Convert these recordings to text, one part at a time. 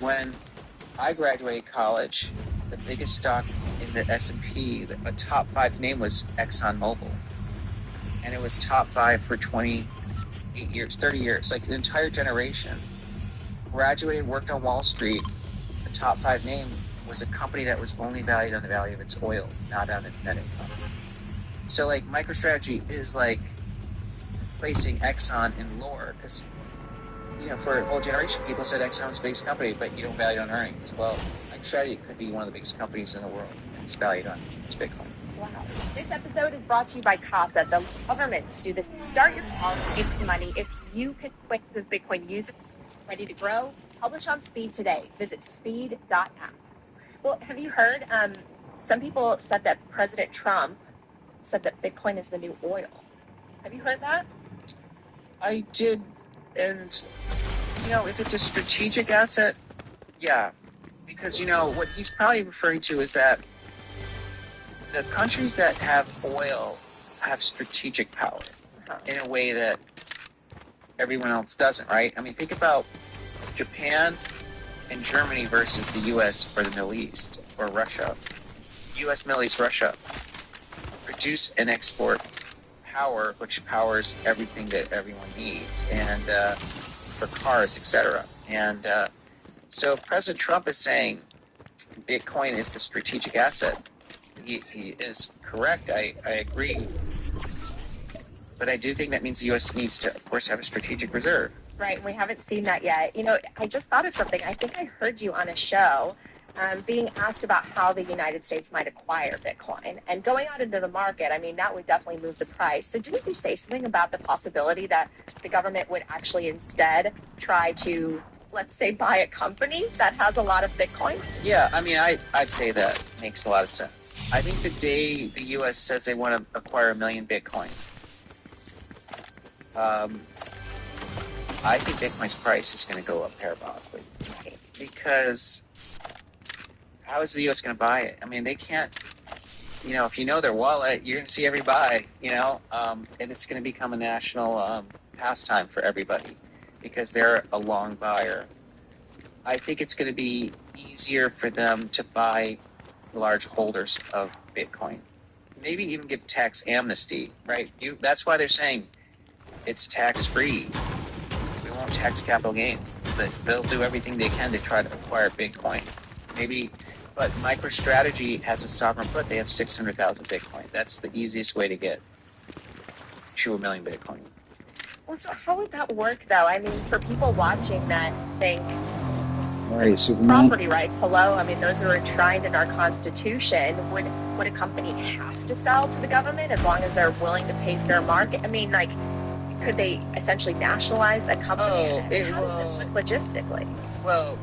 When I graduated college, the biggest stock in the S&P, a top five name was ExxonMobil. And it was top five for 28 years, 30 years, like an entire generation. Graduated, worked on Wall Street. The top five name was a company that was only valued on the value of its oil, not on its net income. So like MicroStrategy is like placing Exxon in lore because for a whole generation, people said Exxon's the biggest company, but you don't value on earnings. Well, MicroStrategy could be one of the biggest companies in the world, and it's valued on its Bitcoin. Wow. This episode is brought to you by CASA. The governments do this. Start your call, give money. If you can quick the Bitcoin user ready to grow, publish on Speed today. Visit speed.app. Well, have you heard? Some people said that President Trump said that Bitcoin is the new oil. Have you heard that? I did, and if it's a strategic asset, yeah, because what he's probably referring to is that the countries that have oil have strategic power in a way that everyone else doesn't, right? I mean, think about Japan and Germany versus the U.S. or the Middle East or Russia. U.S., Middle East, Russia produce and export power, which powers everything that everyone needs, and for cars, etc. And so President Trump is saying Bitcoin is the strategic asset. He is correct. I agree. But I do think that means the U.S. needs to, of course, have a strategic reserve. Right. We haven't seen that yet. I just thought of something. I think I heard you on a show being asked about how the United States might acquire Bitcoin. And going out into the market, I mean, that would definitely move the price. So didn't you say something about the possibility that the government would actually instead try to, let's say, buy a company that has a lot of Bitcoin? Yeah, I mean, I'd say that makes a lot of sense. I think the day the U.S. says they want to acquire 1 million Bitcoin, I think Bitcoin's price is going to go up parabolically. Because how is the U.S. going to buy it? I mean, they can't, if you know their wallet, you're going to see every buy, and it's going to become a national pastime for everybody because they're a long buyer. I think it's going to be easier for them to buy large holders of Bitcoin. Maybe even give tax amnesty, right? That's why they're saying it's tax-free. We won't tax capital gains. They'll do everything they can to try to acquire Bitcoin. But MicroStrategy has a sovereign put. They have 600,000 Bitcoin. That's the easiest way to get to 1 million Bitcoin. Well, so how would that work, though? I mean, for people watching that think property rights, hello? I mean, those are enshrined in our Constitution. Would a company have to sell to the government as long as they're willing to pay fair market? I mean, could they essentially nationalize a company? How does it look logistically? Well,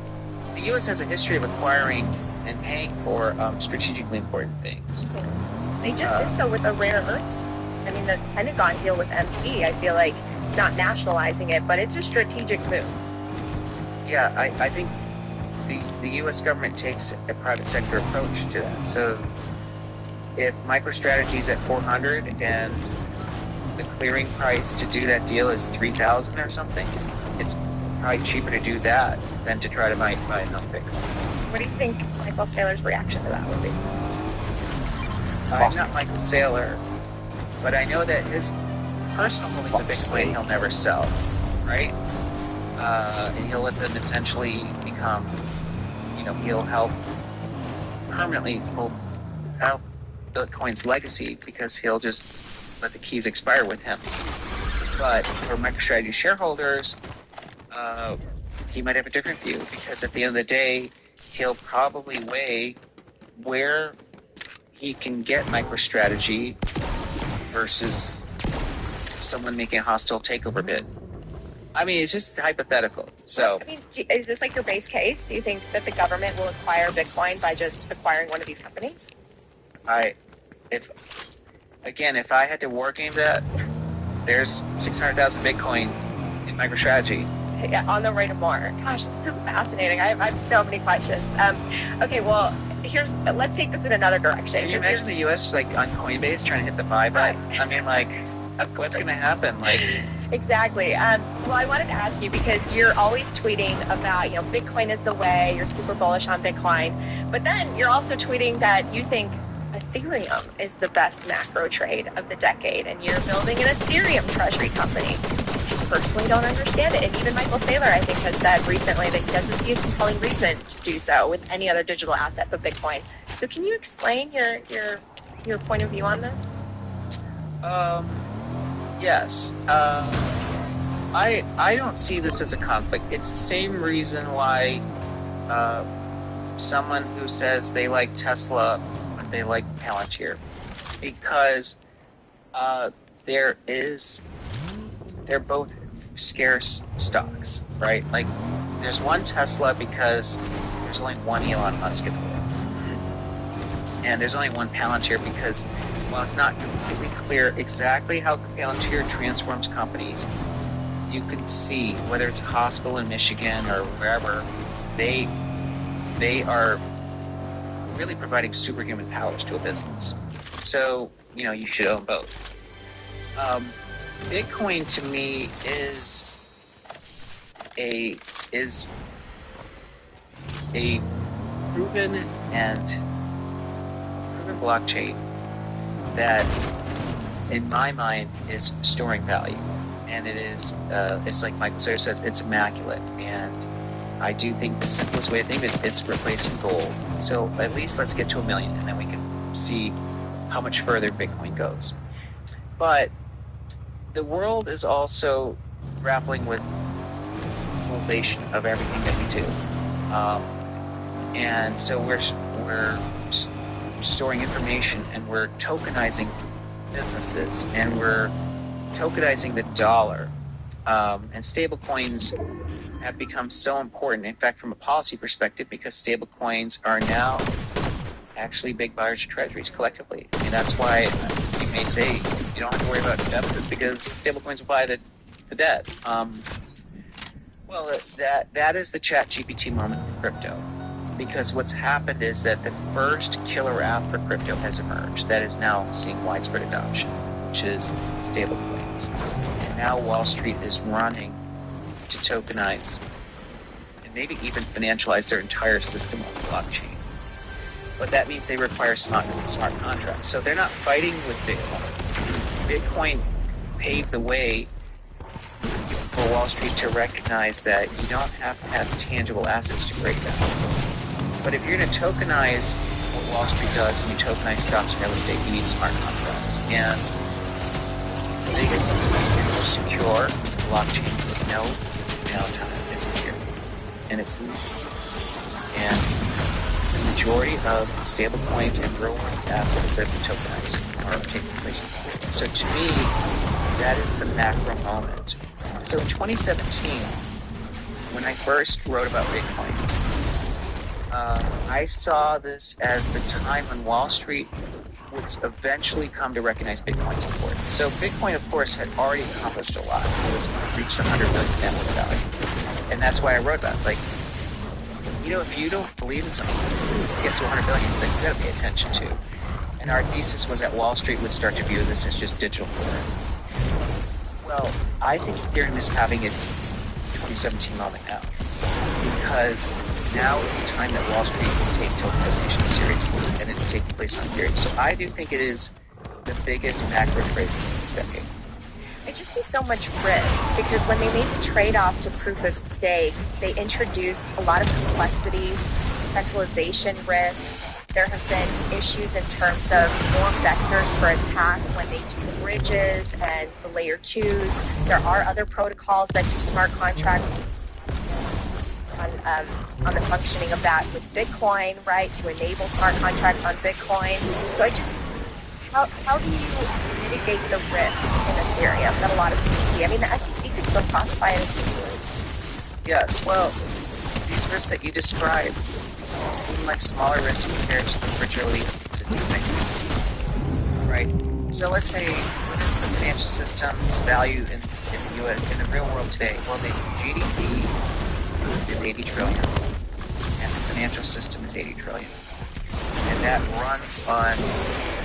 the U.S. has a history of acquiring and paying for strategically important things. They just did so with the rare earths. I mean, the Pentagon deal with MP, I feel like it's not nationalizing it, but it's a strategic move. Yeah, I think the U.S. government takes a private sector approach to that. So if MicroStrategy is at 400 and the clearing price to do that deal is 3,000 or something, it's probably cheaper to do that than to try to buy enough Bitcoin. What do you think Michael Saylor's reaction to that would be? I'm not Michael Saylor, but I know that his personal holdings of Bitcoin he'll never sell, right? And he'll let them essentially become, he'll help Bitcoin's legacy because he'll just let the keys expire with him. But for MicroStrategy shareholders, he might have a different view because at the end of the day, he'll probably weigh where he can get MicroStrategy versus someone making a hostile takeover bid. I mean, it's just hypothetical. So, I mean, is this like your base case? Do you think that the government will acquire Bitcoin by just acquiring one of these companies? If I had to war game that, there's 600,000 Bitcoin in MicroStrategy. Yeah, on the way to more. Gosh, this is so fascinating. I have so many questions. Okay, well, let's take this in another direction. Can you imagine the U.S. on Coinbase trying to hit the buy button? I mean, what's going to happen? Exactly. Well, I wanted to ask you because you're always tweeting about, Bitcoin is the way, you're super bullish on Bitcoin, but then you're also tweeting that you think Ethereum is the best macro trade of the decade, and you're building an Ethereum treasury company. I personally don't understand it, and even Michael Saylor, I think, has said recently that he doesn't see a compelling reason to do so with any other digital asset but Bitcoin. So can you explain your point of view on this? Yes. I don't see this as a conflict. It's the same reason why someone who says they like Tesla but they like Palantir, because they're both scarce stocks, right? Like, there's one Tesla because there's only one Elon Musk in the world, and there's only one Palantir because, while it's not completely clear exactly how Palantir transforms companies, you can see whether it's a hospital in Michigan or wherever, they are really providing superhuman powers to a business. So, you should own both. Bitcoin to me is a proven blockchain that, in my mind, is storing value, and it is. It's like Michael Saylor says, it's immaculate, and I do think the simplest way to think is it's replacing gold. So at least let's get to 1 million, and then we can see how much further Bitcoin goes. But the world is also grappling with globalization of everything that we do, and so we're storing information, and we're tokenizing businesses, and we're tokenizing the dollar, and stablecoins have become so important, in fact, from a policy perspective, because stablecoins are now actually big buyers of treasuries collectively. I mean, that's why you may say you don't have to worry about deficits because stablecoins will buy the debt. Well, that is the ChatGPT moment for crypto, because what's happened is that the first killer app for crypto has emerged that is now seeing widespread adoption, which is stablecoins. And now Wall Street is running to tokenize and maybe even financialize their entire system on the blockchain. But that means they require smart contracts. So they're not fighting with Bitcoin. Bitcoin paved the way for Wall Street to recognize that you don't have to have tangible assets to create that. But if you're going to tokenize what Wall Street does, and you tokenize stocks and real estate, you need smart contracts. And the biggest and most secure blockchain with no downtime is Ethereum. And the majority of stable coins and real world assets that we tokenize are taking place in Ethereum. So to me, that is the macro moment. So in 2017, when I first wrote about Bitcoin, I saw this as the time when Wall Street would eventually come to recognize Bitcoin's importance. So Bitcoin, of course, had already accomplished a lot. It was reached 100 billion net worth value. And that's why I wrote about it. It's like, if you don't believe in something to get to 100 billion, then you got to pay attention to. And our thesis was that Wall Street would start to view this as just digital currency. Well, I think Ethereum is having its 2017 moment now, because now is the time that Wall Street will take tokenization seriously, and it's taking place on Ethereum. So I do think it is the biggest macro trade in this decade. I just see so much risk, because when they made the trade-off to proof of stake, they introduced a lot of complexities, centralization risks. There have been issues in terms of more vectors for attack when they do bridges and the layer 2s. There are other protocols that do smart contract on the functioning of that with Bitcoin, right, to enable smart contracts on Bitcoin. So how do you mitigate the risk in Ethereum that a lot of people see? I mean, the SEC could still classify it as a stealing. Yes, well, these risks that you described seem like smaller risks compared to the fragility of the banking system, right? So let's say, what is the financial system's value in the U.S. in the real world today? Well, the GDP is 80 trillion, and the financial system is 80 trillion, and that runs on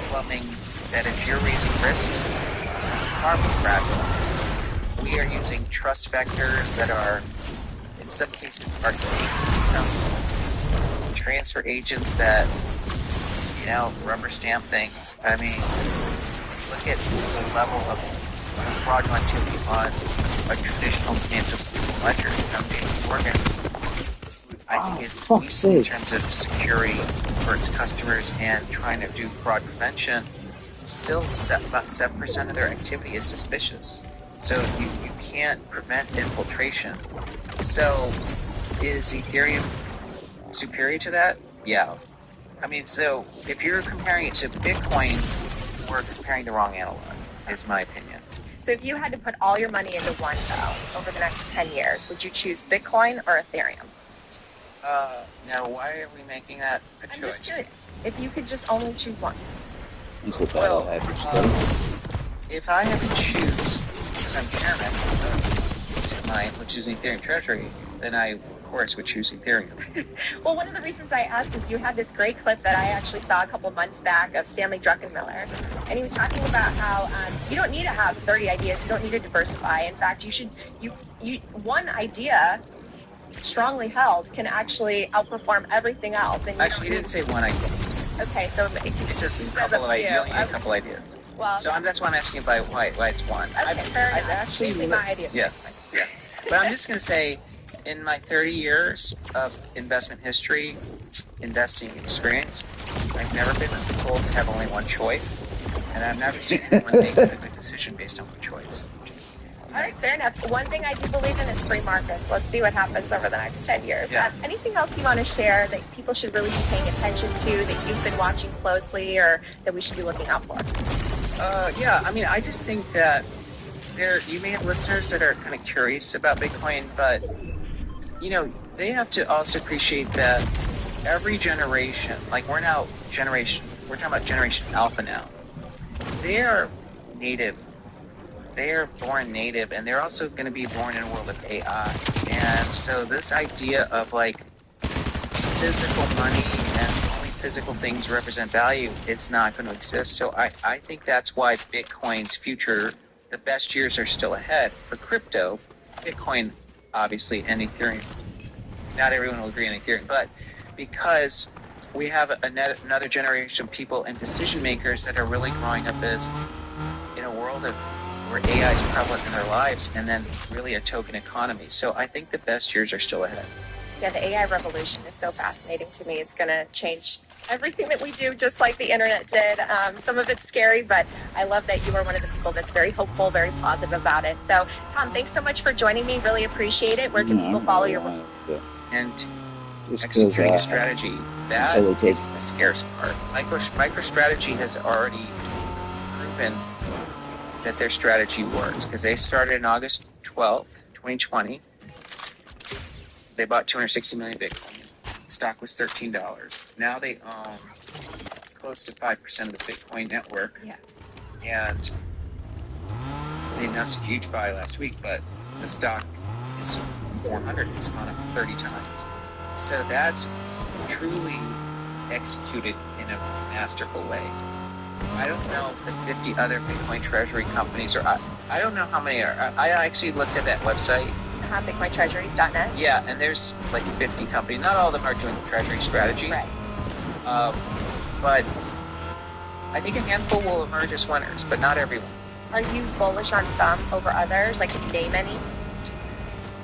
plumbing that if you're raising risks, far more fragile. we are using trust vectors that are, in some cases, archaic systems, transfer agents that, rubber stamp things. I mean, look at the level of fraudulent activity on a traditional financial system ledger. JP Morgan, I think it's weak in terms of security for its customers and trying to do fraud prevention. Still, about 7% of their activity is suspicious. So you can't prevent infiltration. So is Ethereum superior to that? Yeah. I mean, so if you're comparing it to Bitcoin, we're comparing the wrong analog, is my opinion. So if you had to put all your money into one, though, over the next 10 years, would you choose Bitcoin or Ethereum? Now, why are we making that a choice? I'm just curious. If you could just only choose one. If I had to choose, because I'm chairman of mine, which is Ethereum Treasury, then I, of course, would choose Ethereum. Well, one of the reasons I asked is you had this great clip that I actually saw a couple months back of Stanley Druckenmiller, and he was talking about how you don't need to have 30 ideas, you don't need to diversify. In fact, one idea strongly held can actually outperform everything else. And actually, you didn't say one idea. Okay, so it says a couple of ideas. You only need a couple ideas. Well, so that's why I'm asking you why it's one. Okay, fair enough. I've actually my ideas. Yeah. But I'm just going to say, in my 30 years of investment history, investing experience, I've never been told to have only one choice, and I've never seen anyone make a good decision based on one choice. All right, fair enough. One thing I do believe in is free markets. Let's see what happens over the next 10 years. Yeah. Anything else you want to share that people should really be paying attention to, that you've been watching closely, or that we should be looking out for? Yeah, I mean, I just think that you may have listeners that are kind of curious about Bitcoin, but, they have to also appreciate that every generation, like we're talking about Generation Alpha now, they are native. They are born native, and they're also going to be born in a world of AI. And so this idea of physical money and only physical things represent value, it's not going to exist. So I think that's why Bitcoin's future, the best years are still ahead. For crypto, Bitcoin, obviously, and Ethereum. Not everyone will agree on Ethereum, but because we have another generation of people and decision makers that are really growing up as in a world where AI is prevalent in their lives, and then really a token economy. So I think the best years are still ahead. Yeah, the AI revolution is so fascinating to me. It's going to change everything that we do, just like the internet did. Some of it's scary, but I love that you are one of the people that's very hopeful, very positive about it. So, Tom, thanks so much for joining me. Really appreciate it. Where can people follow your work? And executing a strategy, that is the scarce part. MicroStrategy has already proven that their strategy works, because they started on August 12th, 2020. They bought 260 million Bitcoin. The stock was $13. Now they own close to 5% of the Bitcoin network. Yeah. And they announced a huge buy last week, but the stock is 400. It's gone up 30 times. So that's truly executed in a masterful way. I don't know if the 50 other Bitcoin treasury companies are, I don't know how many are. I actually looked at that website. BitcoinTreasuries.net. Yeah, and there's like 50 companies. Not all of them are doing treasury strategies. Right. But I think a handful will emerge as winners, but not everyone. Are you bullish on some over others? Like, can you name any?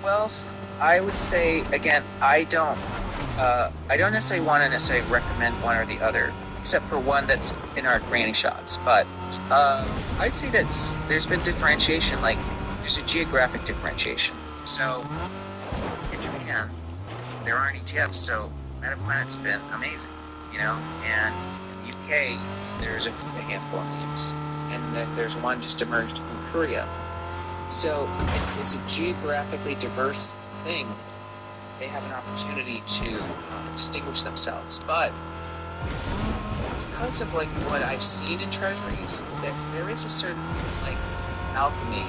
Well, I would say, again, I don't necessarily want to recommend one or the other, except for one that's in our granny shots. But I'd say that there's been differentiation, like there's a geographic differentiation. So in Japan, there aren't ETFs, so Metaplanet's been amazing, and in the UK, there's a handful of names, and then there's one just emerged in Korea. So it's a geographically diverse thing. They have an opportunity to distinguish themselves, but because of what I've seen in treasuries, there is a certain alchemy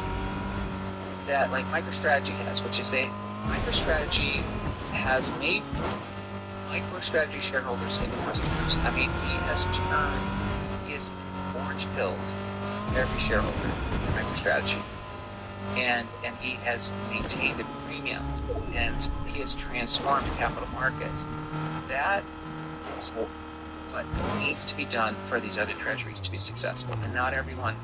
that MicroStrategy has, which is MicroStrategy has made MicroStrategy shareholders into customers. I mean, he has orange pilled every shareholder in MicroStrategy. and he has maintained a premium, and he has transformed capital markets. That is what needs to be done for these other treasuries to be successful, and not everyone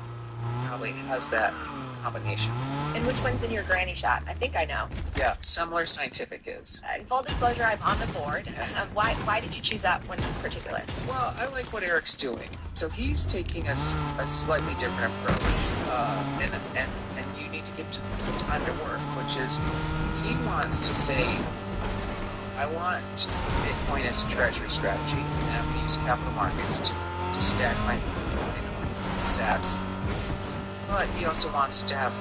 probably has that combination. And which one's in your granny shot? I think I know. Yeah, Similar Scientific is. In full disclosure, I'm on the board. Why did you choose that one in particular? Well, I like what Eric's doing. So he's taking a slightly different approach, and you need to give time to work, which is he wants to say, I want Bitcoin as a treasury strategy, and I'm going to use capital markets to stack my Bitcoin sats. But he also wants to have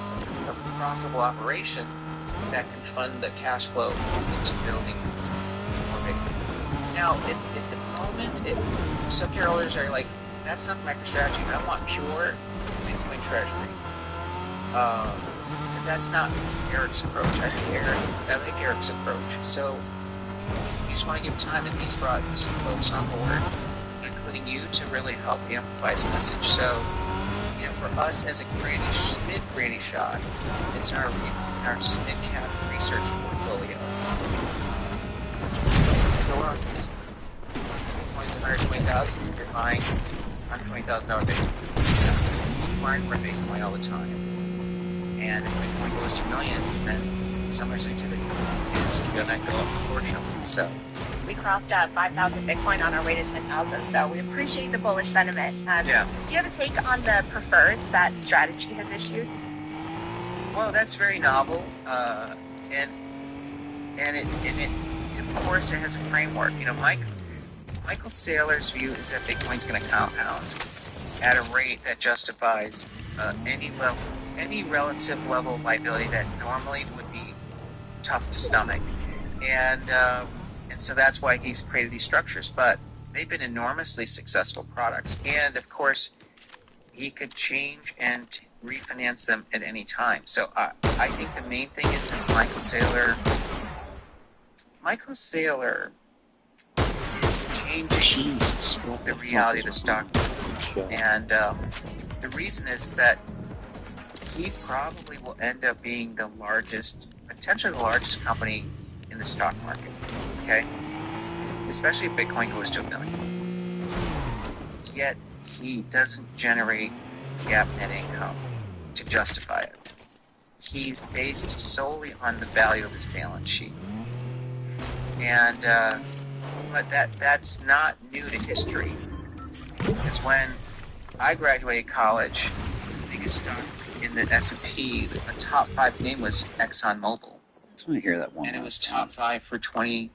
a profitable operation that can fund the cash flow into building more Bitcoin. Now, at the moment, some shareholders are like, that's not MicroStrategy. I want pure Bitcoin treasury. And that's not Eric's approach. I like Eric's approach. So you just want to give time, and he's brought some folks on board, including you, to really help amplify his message. So, for us as a mid-granny shot, it's in our mid-cap research portfolio. Bitcoin's 120,000. You're buying $120,000 Bitcoin. So it's acquiring more Bitcoin all the time. And if Bitcoin goes to $1 million, then Similar Scientific is going to go up proportionally. So we crossed 5,000 Bitcoin on our way to 10,000, so we appreciate the bullish sentiment. Yeah. Do you have a take on the preferreds that Strategy has issued? Well, that's very novel, and it of course it has a framework. Michael Saylor's view is that Bitcoin's going to compound at a rate that justifies any relative level of liability that normally would be tough to stomach, and so that's why he's created these structures. But they've been enormously successful products, and of course, he could change and refinance them at any time. So I think the main thing is Michael Saylor. Michael Saylor is changing the reality of the stock market, and the reason is that he probably will end up being potentially the largest company in the stock market. Okay, especially if Bitcoin goes to $1 million. Yet he doesn't generate GAAP net income to justify it. He's based solely on the value of his balance sheet, and but that's not new to history. Because when I graduated college, the biggest stock in the S&P, the top 5 name was ExxonMobil. I just want to hear that one. And it was top 5 for 28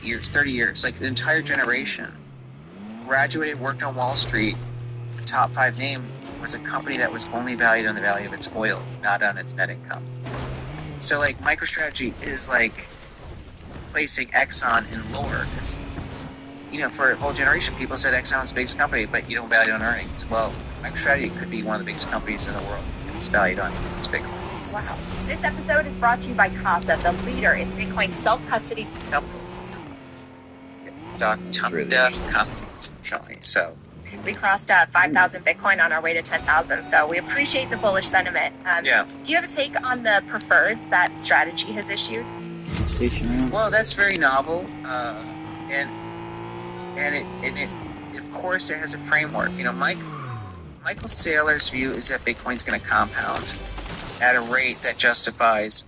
years, 30 years, like the entire generation. Graduated, worked on Wall Street. The top 5 name was a company that was only valued on the value of its oil, not on its net income. So, like, MicroStrategy is like placing Exxon in lower, because for a whole generation, people said Exxon was the biggest company, but you don't value on earnings. Well, MicroStrategy could be one of the biggest companies in the world, and it's valued on its Bitcoin. Wow. This episode is brought to you by Casa, the leader in Bitcoin self-custody. So we crossed 5,000 Bitcoin on our way to 10,000, so we appreciate the bullish sentiment. Yeah. Do you have a take on the preferreds that Strategy has issued? Well, that's very novel, and it of course it has a framework. Michael Saylor's view is that Bitcoin's going to compound at a rate that justifies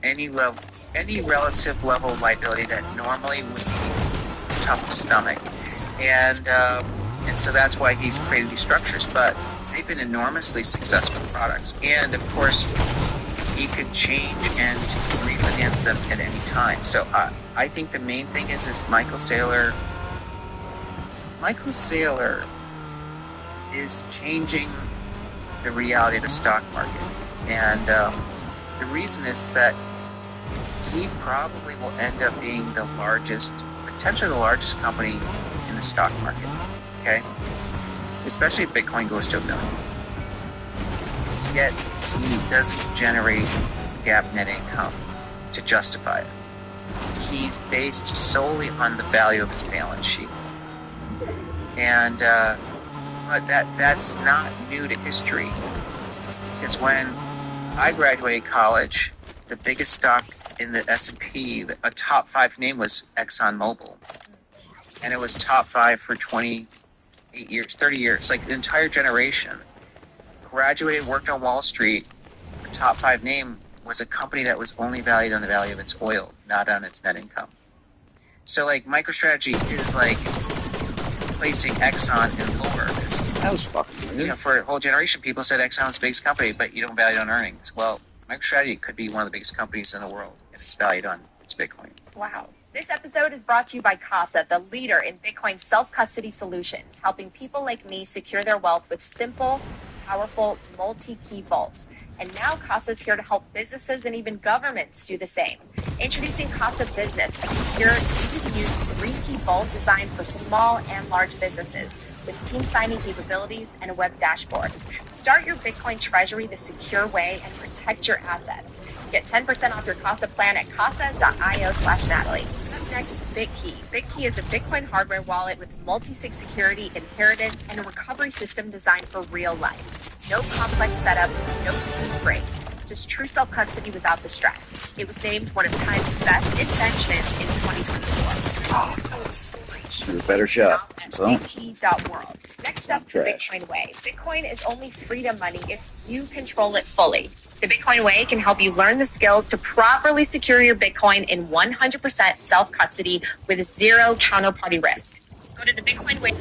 any relative level of liability that normally would be tough to stomach, and so that's why he's created these structures. But they've been enormously successful products, and of course he could change and refinance them at any time. So I think the main thing is Michael Saylor. Michael Saylor is changing the reality of the stock market, and the reason is that he probably will end up being potentially the largest company in the stock market. Okay, especially if Bitcoin goes to $1 million. Yet he doesn't generate GAAP net income to justify it. He's based solely on the value of his balance sheet, and but that's not new to history. Because when I graduated college. The biggest stock in the S&P, a top 5 name was ExxonMobil. And it was top 5 for 28 years, 30 years, like an entire generation. Graduated, worked on Wall Street. The top 5 name was a company that was only valued on the value of its oil, not on its net income. So like MicroStrategy is like placing Exxon in lower. That was fucking weird. For a whole generation, people said Exxon was the biggest company, but you don't value it on earnings. Well, MicroStrategy could be one of the biggest companies in the world, and it's valued on its Bitcoin. Wow. This episode is brought to you by Casa, the leader in Bitcoin self-custody solutions, helping people like me secure their wealth with simple, powerful, multi-key vaults. And now Casa is here to help businesses and even governments do the same. Introducing Casa Business, a secure, easy-to-use 3-key vault designed for small and large businesses, with team signing capabilities and a web dashboard. Start your Bitcoin treasury the secure way and protect your assets. Get 10% off your Casa plan at casa.io/Natalie. Up next, BitKey. BitKey is a Bitcoin hardware wallet with multi-sig security, inheritance, and a recovery system designed for real life. No complex setup, no seed breaks, just true self-custody without the stress. It was named one of Time's best inventions in 2024. You're a better shot. So, BitKey.world. Next up, the Bitcoin Way. Bitcoin is only freedom money if you control it fully. The Bitcoin Way can help you learn the skills to properly secure your Bitcoin in 100% self-custody with zero counterparty risk. Go to the Bitcoin Way.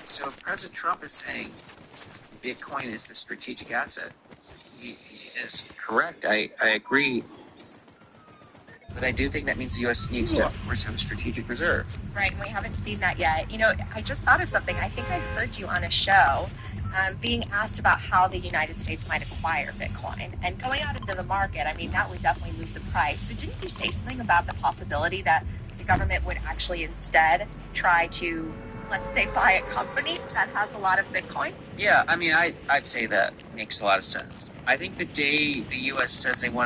So President Trump is saying Bitcoin is the strategic asset. He is correct. I agree. But I do think that means the U.S. needs to, of course, have a strategic reserve. Right, and we haven't seen that yet. I just thought of something. I think I heard you on a show being asked about how the United States might acquire Bitcoin. And going out into the market, that would definitely move the price. So didn't you say something about the possibility that the government would actually instead try to, let's say, buy a company that has a lot of Bitcoin? Yeah, I'd say that makes a lot of sense. I think the day the U.S. says they want